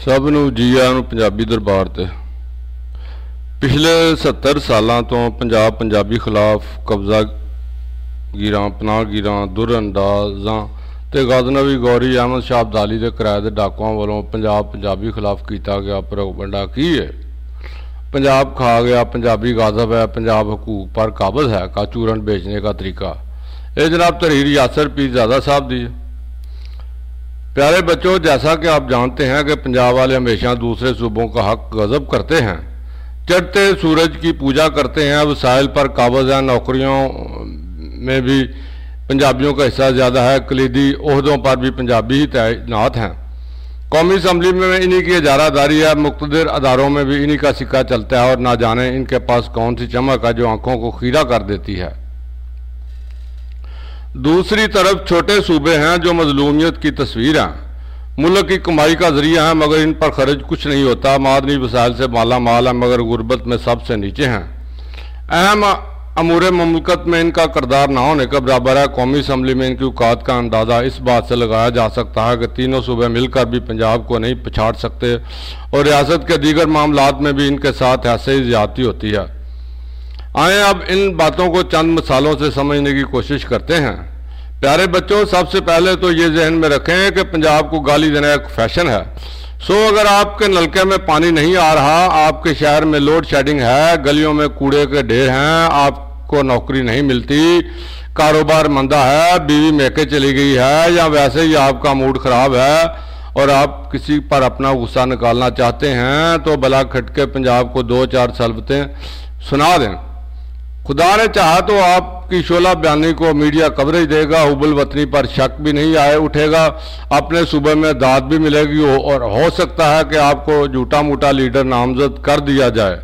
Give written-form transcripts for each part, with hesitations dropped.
ਸਭ ਨੂੰ ਜੀ ਆਇਆਂ ਨੂੰ ਪੰਜਾਬੀ ਦਰਬਾਰ ਤੇ। ਪਿਛਲੇ 70 ਸਾਲਾਂ ਤੋਂ ਪੰਜਾਬ ਪੰਜਾਬੀ ਖਿਲਾਫ ਕਬਜ਼ਾਗੀਰਾਂ, ਪਨਾਹਗੀਰਾਂ, ਦੁਰਅੰਦਾਜ਼ਾਂ ਤੇ ਗਜ਼ਨਵੀ ਗੌਰੀ ਅਹਿਮਦ ਸ਼ਾਹ ਅਬਦਾਲੀ ਦੇ ਕਿਰਾਏ ਦੇ ਡਾਕੂਆਂ ਵੱਲੋਂ ਪੰਜਾਬੀ ਖਿਲਾਫ ਕੀਤਾ ਗਿਆ ਪ੍ਰੋਪਗੈਂਡਾ ਕੀ है? पंजाब खा गया, पंजाबी गाजब है, पंजाब हकूक पर काबज है का चूरन बेचने का तरीका। ये जनाब तहरीर यासर पीर ज़्यादा साहब दी है। प्यारे बच्चों, जैसा कि आप जानते हैं कि पंजाब वाले हमेशा दूसरे सूबों का हक गजब करते हैं, चढ़ते सूरज की पूजा करते हैं, वसाइल पर काबज है, नौकरियों में भी पंजाबियों का हिस्सा ज़्यादा है, कलीदी ओहदों पर भी पंजाबी ही तैनात हैं, कौमी असम्बली में इन्हीं की इजारादारी है, मुख्तलिफ अदारों में भी इन्हीं का सिक्का चलता है और ना जाने इनके पास कौन सी चमक है जो आंखों को खीरा कर देती है। दूसरी तरफ छोटे सूबे हैं जो मजलूमियत की तस्वीर हैं, मुल्क की कमाई का जरिया है मगर इन पर खर्च कुछ नहीं होता, मादनी वसाइल से माला माल है मगर गुर्बत में सबसे नीचे हैं। अहम अमूर मुमलकत में इनका किरदार ना होने के बराबर है। कौमी असम्बली में इनकी औकात का अंदाज़ा इस बात से लगाया जा सकता है कि तीनों सूबे मिलकर भी पंजाब को नहीं पछाड़ सकते और रियासत के दीगर मामलात में भी इनके साथ ऐसे ही ज्यादती होती है। आए अब इन बातों को चंद मिसालों से समझने की कोशिश करते हैं। प्यारे बच्चों, सबसे पहले तो ये जहन में रखें कि पंजाब को गाली देना एक फैशन है। अगर आपके नलके में पानी नहीं आ रहा, आपके शहर में लोड शेडिंग है, गलियों में कूड़े के ढेर हैं, आपको नौकरी नहीं मिलती, कारोबार मंदा है, बीवी मैके चली गई है या वैसे ही आपका मूड खराब है और आप किसी पर अपना गुस्सा निकालना चाहते हैं तो भला खटके पंजाब को 2-4 सलबतें सुना दें। खुदा ने चाहा तो आपकी शोला बयानी को मीडिया कवरेज देगा, हुबुल वतनी पर शक भी नहीं आए उठेगा, अपने सूबे में दाद भी मिलेगी और हो सकता है कि आपको झूठा मूठा लीडर नामजद कर दिया जाए।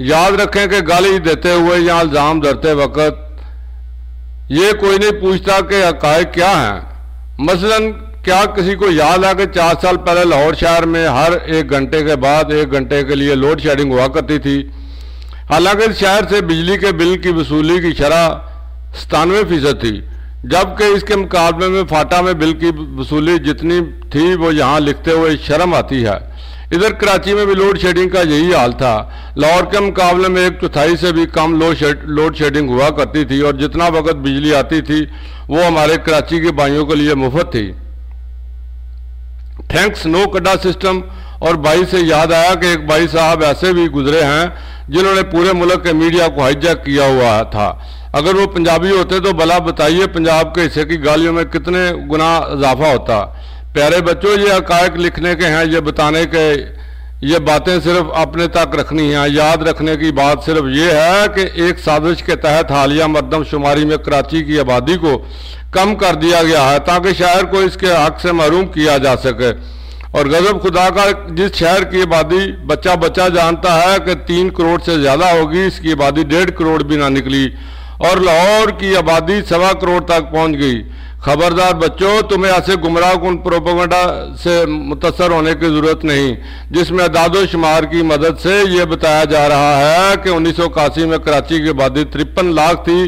याद रखें कि गाली देते हुए या इल्ज़ाम धरते वक्त ये कोई नहीं पूछता कि हक़ाइक़ क्या हैं। मसलन क्या किसी को याद है कि 4 साल पहले लाहौर शहर में हर 1 घंटे के बाद 1 घंटे के लिए लोड शेडिंग हुआ करती थी। हालांकि शहर से बिजली के बिल की वसूली की शरह 97% थी, जबकि इसके मुकाबले में फाटा में बिल की वसूली जितनी थी वो यहाँ लिखते हुए शर्म आती है। इधर कराची में भी लोड शेडिंग का यही हाल था। लाहौर के मुकाबले में 1/4 से भी कम लोड शेडिंग हुआ करती थी और जितना वक्त बिजली आती थी वो हमारे कराची के भाइयों के लिए मुफ्त थी। थैंक्स नो कड्डा सिस्टम। और भाई से याद आया कि एक भाई साहब ऐसे भी गुजरे हैं जिन्होंने पूरे मुल्क के मीडिया को हाईजैक किया हुआ था। अगर वो पंजाबी होते तो भला बताइए पंजाब के हिस्से की गालियों में कितने गुना इजाफा होता। प्यारे बच्चों, ये हक़ाइक़ लिखने के हैं, ये बताने के, ये बातें सिर्फ अपने तक रखनी हैं। याद रखने की बात सिर्फ ये है कि एक साजिश के तहत हालिया मरदमशुमारी में कराची की आबादी को कम कर दिया गया है ताकि शहर को इसके हक से महरूम किया जा सके। और गजब खुदा का, जिस शहर की आबादी बच्चा जानता है कि 3 करोड़ से ज़्यादा होगी, इसकी आबादी 1.5 करोड़ भी ना निकली और लाहौर की आबादी 1.25 करोड़ तक पहुंच गई। खबरदार बच्चों, तुम्हें ऐसे गुमराहकुन प्रोपेगेंडा से मुतासर होने की ज़रूरत नहीं जिसमें अदादो शुमार की मदद से ये बताया जा रहा है कि 1981 में कराची की आबादी 53 लाख थी।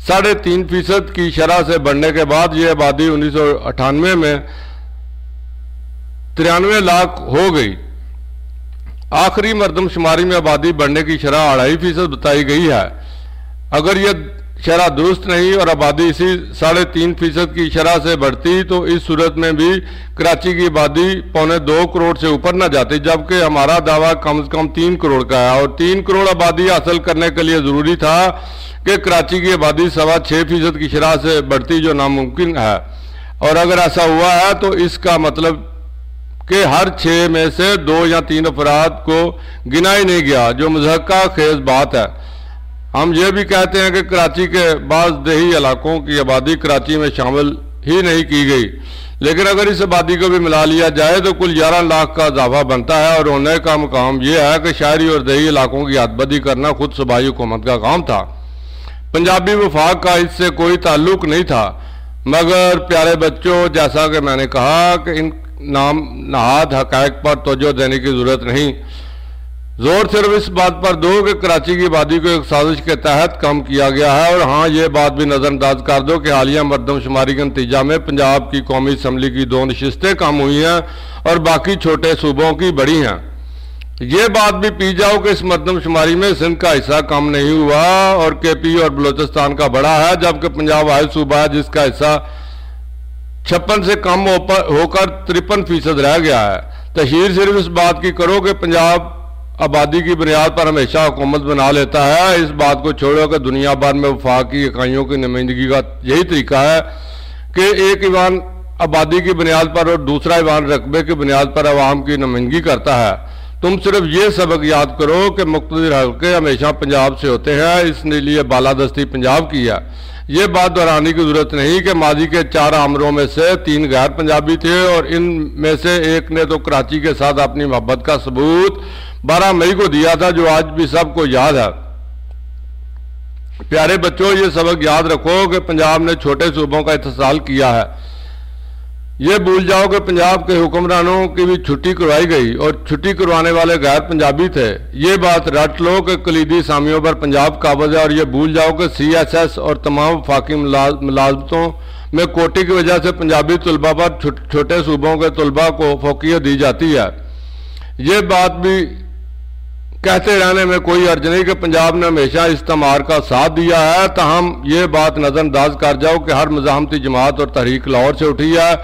3.5% की शरह से बढ़ने के बाद ये आबादी 1998 में 93 लाख हो गई। आखिरी मरदमशुमारी में आबादी बढ़ने की शरह 2.5% बताई गई है। अगर यह शरह दुरुस्त नहीं और आबादी इसी 3.5% की शरह से बढ़ती तो इस सूरत में भी कराची की आबादी 1.25 करोड़ से ऊपर न जाती, जबकि हमारा दावा कम से कम 3 करोड़ का है और 3 करोड़ आबादी हासिल करने के लिए ज़रूरी था कि कराची की आबादी 6.25% की शरह से बढ़ती, जो नामुमकिन है। और अगर ऐसा हुआ है तो इसका मतलब कि हर 6 में से 2 या 3 अफराद को गिना ही नहीं गया, जो मज़हक़ा खेज बात है। हम ये भी कहते हैं कि कराची के बाज़ देही इलाकों की आबादी कराची में शामिल ही नहीं की गई, लेकिन अगर इस आबादी को भी मिला लिया जाए तो कुल 11 लाख का इजाफा बनता है और होने का मुकाम यह है कि शहरी और देही इलाकों की हदबंदी करना खुद सूबाई हुकूमत का काम था। पंजाबी वफाक का इससे कोई ताल्लुक नहीं था। मगर प्यारे बच्चों, जैसा कि मैंने कहा कि इन नाम नहाद हक़ाइक़ पर तवज्जो देने की ज़रूरत नहीं। जोर सिर्फ इस बात पर दो कि कराची की आबादी को एक साजिश के तहत कम किया गया है। और हाँ, ये बात भी नज़रअंदाज कर दो कि हालिया मरदमशुमारी के नतीजा में पंजाब की कौमी असम्बली की 2 नशिस्तें कम हुई हैं और बाकी छोटे सूबों की बढ़ी हैं। ये बात भी पी जाओ कि इस मरदमशुमारी में सिंध का हिस्सा कम नहीं हुआ और KP और बलोचिस्तान का बड़ा है, जबकि पंजाब वाहिद सूबा है जिसका हिस्सा 56 से कम होकर 53% रह गया है। तशहीर सिर्फ इस बात की करो कि पंजाब आबादी की बुनियाद पर हमेशा हुकूमत बना लेता है। इस बात को छोड़ो कि दुनिया भर में वफाकी इकाइयों की नुमाइंदगी का यही तरीका है कि एक ईवान आबादी की बुनियाद पर और दूसरा ईवान रकबे की बुनियाद पर अवाम की नुमाइंदगी करता है। तुम सिर्फ ये सबक याद करो कि मुख्तलिफ हल्के हमेशा पंजाब से होते हैं, इसलिए बालादस्ती पंजाब की है। ये बात दोहराने की जरूरत नहीं कि माजी के 4 आमरों में से 3 गैर पंजाबी थे और इनमें से एक ने तो कराची के साथ अपनी मोहब्बत का सबूत 12 मई को दिया था, जो आज भी सबको याद है। प्यारे बच्चों, ये सबक याद रखो कि पंजाब ने छोटे सूबों का इत्तिसाल किया है। ये भूल जाओ कि पंजाब के हुक्मरानों की भी छुट्टी करवाई गई और छुट्टी करवाने वाले गैर पंजाबी थे। ये बात रट लो कि कलीदी सामियों पर पंजाब काबज है और ये भूल जाओ कि CSS और तमाम वफाकी मुलाजमतों में कोटी की वजह से पंजाबी तलबा पर छोटे सूबों के तलबा को फौकियत दी जाती है। ये बात भी कहते रहने में कोई अर्ज नहीं कि पंजाब ने हमेशा इस्तेमार का साथ दिया है। ताहम ये बात नज़रअंदाज कर जाओ कि हर मज़ाहमती जमात और तहरीक लाहौर से उठी है।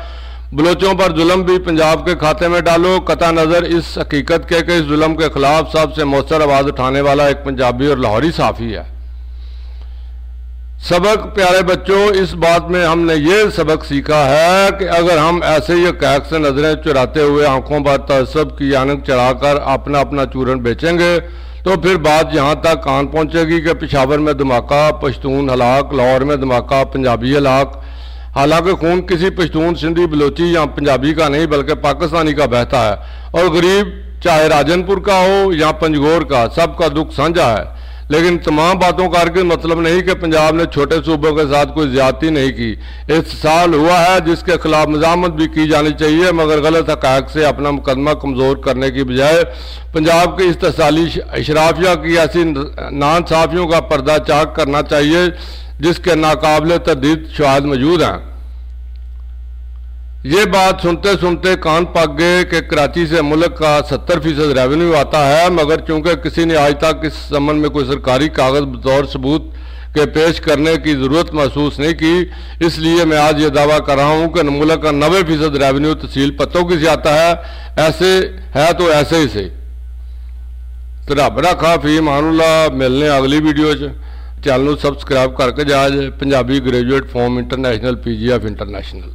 बलोचों पर जुल्म भी पंजाब के खाते में डालो, कता नज़र इस हकीकत के कि इस जुल्म के खिलाफ सबसे मौसर आवाज़ उठाने वाला एक पंजाबी और लाहौरी साफ़ी है। सबक प्यारे बच्चों, इस बात में हमने ये सबक सीखा है कि अगर हम ऐसे ही कैक से नजरें चुराते हुए आंखों पर तअस्सुब की आनक चढ़ाकर अपना अपना चूरन बेचेंगे तो फिर बात यहाँ तक कान पहुँचेगी कि पेशावर में धमाका, पश्तून हलाक, लाहौर में धमाका, पंजाबी हलाक। हालांकि खून किसी पश्तून, सिंधी, बलोची या पंजाबी का नहीं बल्कि पाकिस्तानी का बहता है और गरीब चाहे राजनपुर का हो या पंजगोर का, सबका दुख साझा है। लेकिन तमाम बातों का अर्थ मतलब नहीं कि पंजाब ने छोटे सूबों के साथ कोई ज्यादती नहीं की। इस्तेसाल हुआ है जिसके खिलाफ मज़ामत भी की जानी चाहिए, मगर गलत हक़ाइक़ से अपना मुकदमा कमज़ोर करने की बजाय पंजाब के इस्तेसाली अशराफिया की ऐसी नाइंसाफियों का पर्दा चाक करना चाहिए जिसके नाकाबिले तरदीद शवाहिद मौजूद हैं। ये बात सुनते सुनते कान पक गए कि कराची से मुल्क का 70% रेवेन्यू आता है, मगर चूंकि किसी ने आज तक इस संबंध में कोई सरकारी कागज बतौर सबूत के पेश करने की जरूरत महसूस नहीं की, इसलिए मैं आज ये दावा कर रहा हूँ कि मुल्क का 90% रेवेन्यू तहसील पत्तों की से आता है। ऐसे है तो ऐसे ही से रब रखा फी मानुल्ला। मिलने अगली वीडियो चैनल सब्सक्राइब करके जाए Punjabi graduate form international PGF international.